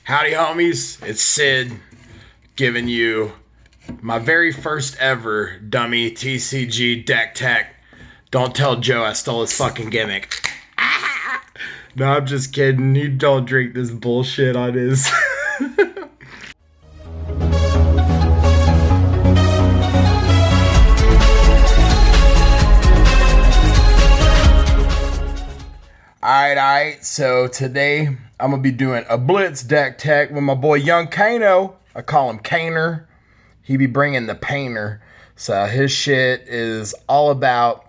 Howdy, homies. It's Sid giving you my very first ever dummy TCG deck tech. Don't tell Joe I stole his fucking gimmick. No, I'm just kidding. He don't drink this bullshit on his. Alright, so today I'm going to be doing a Blitz deck tech with my boy young Kano. I call him Kaner. He be bringing the painter. So his shit is all about,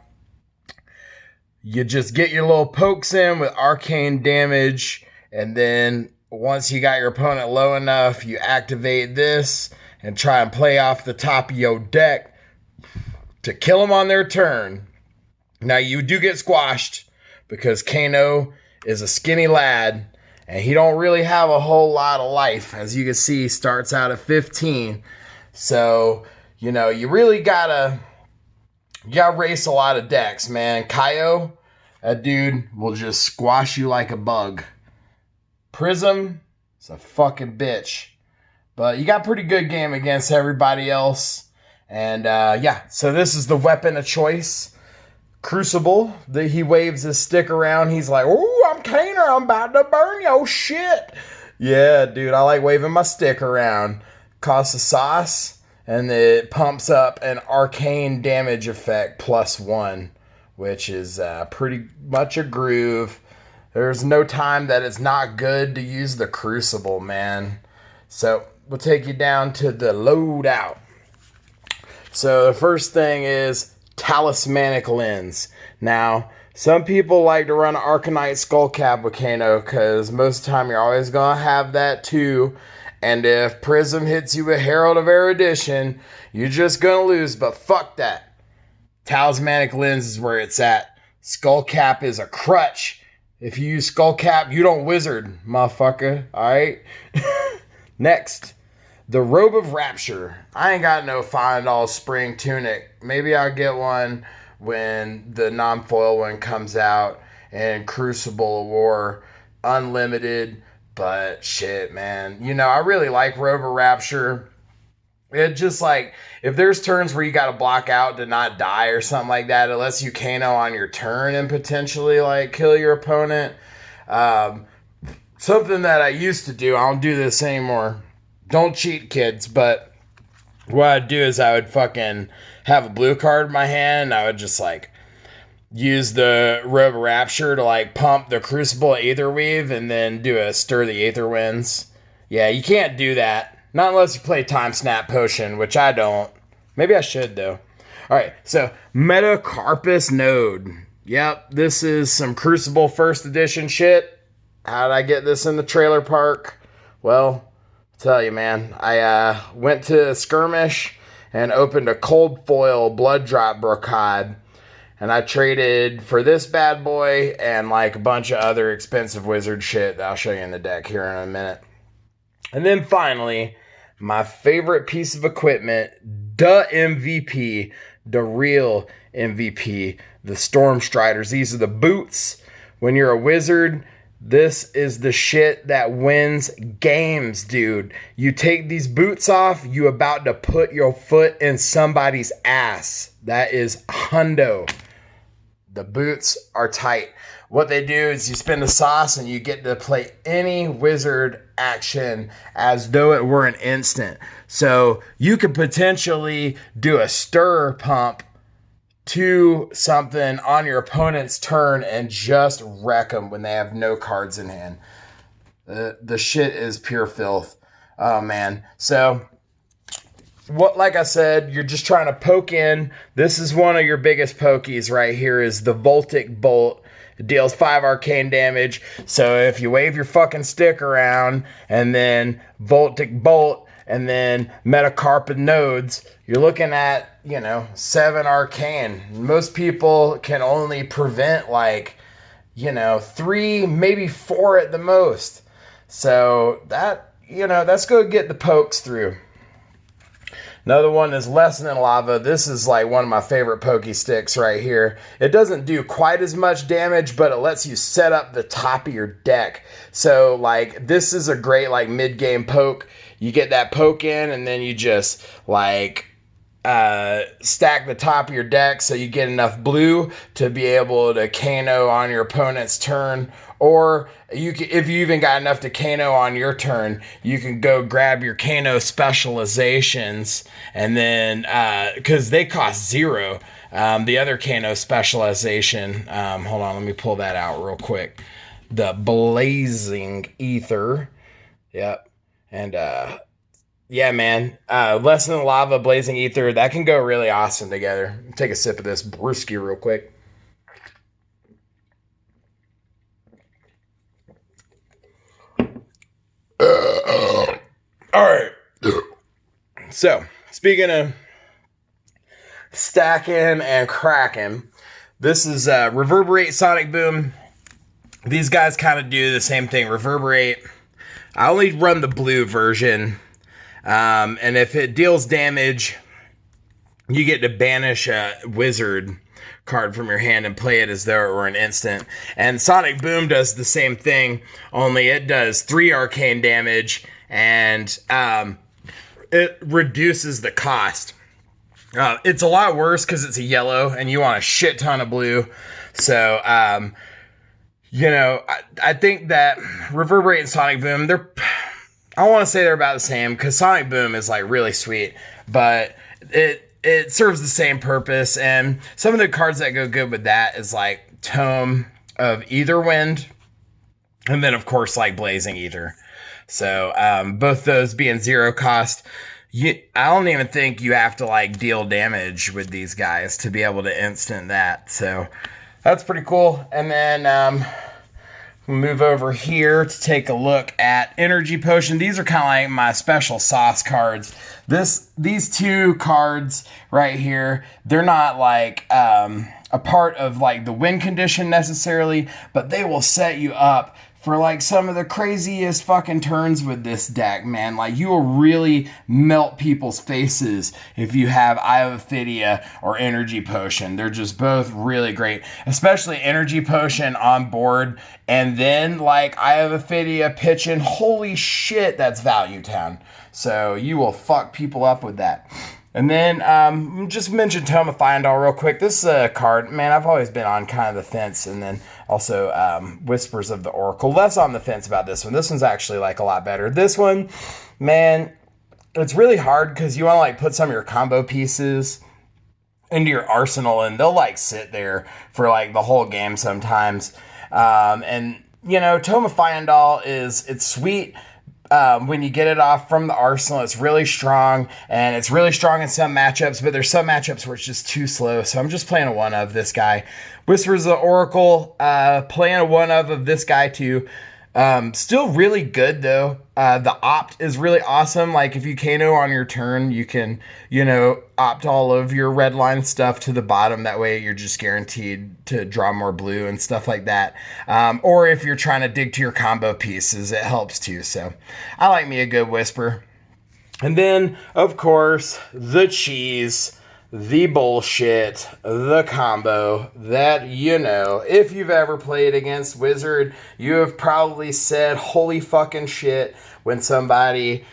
you just get your little pokes in with arcane damage, and then once you got your opponent low enough, you activate this and try and play off the top of your deck to kill them on their turn. Now you do get squashed, because Kano is a skinny lad, and he don't really have a whole lot of life. As you can see, he starts out at 15. So, you know, you really gotta race a lot of decks, man. Kaio, that dude will just squash you like a bug. Prism, it's a fucking bitch. But you got pretty good game against everybody else. And, yeah, so this is the weapon of choice. Crucible, he waves his stick around. He's like, "Ooh, I'm Kaner. I'm about to burn your shit." Yeah, dude, I like waving my stick around. Costs a sauce, and it pumps up an arcane damage effect +1, which is pretty much a groove. There's no time that it's not good to use the Crucible, man. So we'll take you down to the loadout. So the first thing is Talismanic Lens. Now, some people like to run Arcanite Skullcap with Kano, because most of the time you're always going to have that too. And if Prism hits you with Herald of Erudition, you're just going to lose. But fuck that. Talismanic Lens is where it's at. Skullcap is a crutch. If you use Skullcap, you don't wizard, motherfucker. Alright? Next. The Robe of Rapture. I ain't got no $5 spring tunic. Maybe I'll get one when the non-foil one comes out, and Crucible of War Unlimited. But shit, man. You know, I really like Robe of Rapture. It just like, if there's turns where you got to block out to not die or something like that, it lets you Kano on your turn and potentially like kill your opponent. Something that I used to do. I don't do this anymore. Don't cheat, kids, but what I'd do is I would fucking have a blue card in my hand, and I would just, like, use the Robe of Rapture to, like, pump the Crucible Aetherweave and then do a Stir the Aether Winds. Yeah, you can't do that. Not unless you play Time Snap Potion, which I don't. Maybe I should, though. Alright, so Metacarpus Node. Yep, this is some Crucible First Edition shit. How did I get this in the trailer park? Well, tell you, man, I went to a skirmish and opened a cold foil blood drop brocade, and I traded for this bad boy and like a bunch of other expensive wizard shit that I'll show you in the deck here in a minute. And then finally, my favorite piece of equipment, the MVP, the real MVP, the Storm Striders. These are the boots. When you're a wizard, this is the shit that wins games, dude. You take these boots off, you about to put your foot in somebody's ass. That is hundo. The boots are tight. What they do is you spin the sauce and you get to play any wizard action as though it were an instant. So you could potentially do a stir pump to something on your opponent's turn and just wreck them when they have no cards in hand. The shit is pure filth. Oh, man. So, like I said, you're just trying to poke in. This is one of your biggest pokies right here, is the Voltic Bolt. It deals 5 arcane damage. So if you wave your fucking stick around and then Voltic Bolt and then Metacarpid Nodes, you're looking at, 7 arcane. Most people can only prevent 3, maybe 4 at the most. So that, that's going to get the pokes through. Another one is Lesson in Lava. This is like one of my favorite pokey sticks right here. It doesn't do quite as much damage, but it lets you set up the top of your deck. So like this is a great like mid-game poke. You get that poke in and then you just like stack the top of your deck so you get enough blue to be able to Kano on your opponent's turn. Or you can, if you even got enough to Kano on your turn, you can go grab your Kano specializations and then, because they cost 0. The other Kano specialization, hold on, let me pull that out real quick. The Blazing Ether. Yep. And, yeah, man. Lesson in Lava, Blazing Ether, that can go really awesome together. Take a sip of this brewski real quick. All right. So, speaking of stacking and cracking, this is Reverberate, Sonic Boom. These guys kind of do the same thing. Reverberate. I only run the blue version. And if it deals damage, you get to banish a wizard card from your hand and play it as though it were an instant. And Sonic Boom does the same thing, only it does 3 arcane damage, and it reduces the cost. It's a lot worse because it's a yellow, and you want a shit ton of blue. So, you know, I think that Reverberate and Sonic Boom, I want to say they're about the same, because Sonic Boom is like really sweet, but it serves the same purpose. And some of the cards that go good with that is like Tome of Aetherwind, and then of course like Blazing Ether. So both those being 0 cost, I don't even think you have to like deal damage with these guys to be able to instant that. So that's pretty cool. And then we'll move over here to take a look at Energy Potion. These are kind of like my special sauce cards. These 2 cards right here, they're not like a part of like the win condition necessarily, but they will set you up for like some of the craziest fucking turns with this deck, man. Like you will really melt people's faces if you have Eye of Ophidia or Energy Potion. They're just both really great, especially Energy Potion on board, and then like Eye of Ophidia pitching. Holy shit, that's Value Town. So you will fuck people up with that. And then just mention Tome of Fyendal real quick. This is a card, man, I've always been on kind of the fence. And then also Whispers of the Oracle. Less on the fence about this one. This one's actually like a lot better. This one, man, it's really hard because you want to like put some of your combo pieces into your arsenal, and they'll like sit there for like the whole game sometimes. And, you know, Tome of Fyendal it's sweet. When you get it off from the arsenal, it's really strong, and it's really strong in some matchups, but there's some matchups where it's just too slow. So I'm just playing a 1-of this guy. Whispers of the Oracle, playing a 1-of this guy too. Still really good though. The opt is really awesome. Like if you Kano on your turn, you can, you know, opt all of your red line stuff to the bottom. That way you're just guaranteed to draw more blue and stuff like that. Or if you're trying to dig to your combo pieces, it helps too. So I like me a good Whisper. And then of course the cheese, the bullshit, the combo that, you know, if you've ever played against Wizard, you have probably said holy fucking shit when somebody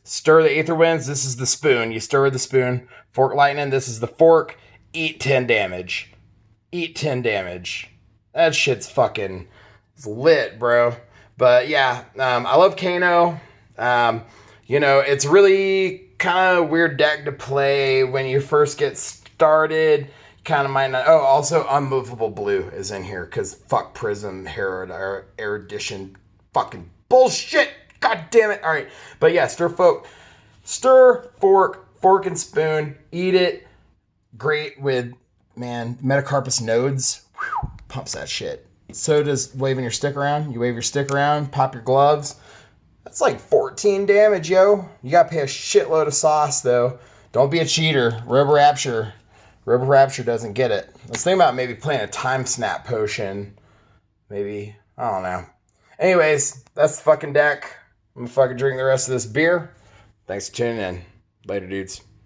stir the Aether Winds. This is the spoon. You stir with the spoon. Fork Lightning. This is the fork. Eat 10 damage. Eat 10 damage. That shit's fucking lit, bro. But yeah, I love Kano. You know, it's really kind of weird deck to play when you first get started. Kind of might not. Oh, also Unmovable Blue is in here because fuck Prism Herald or Erudition. Fucking bullshit. God damn it. All right. But yeah, stir, fork and spoon. Eat it. Great with, man, Metacarpus Nodes. Whew, pumps that shit. So does waving your stick around. You wave your stick around, pop your gloves. That's like 14 damage, yo. You gotta pay a shitload of sauce, though. Don't be a cheater. Robo Rapture doesn't get it. Let's think about maybe playing a Time Snap Potion. Maybe. I don't know. Anyways, that's the fucking deck. I'm gonna fucking drink the rest of this beer. Thanks for tuning in. Later, dudes.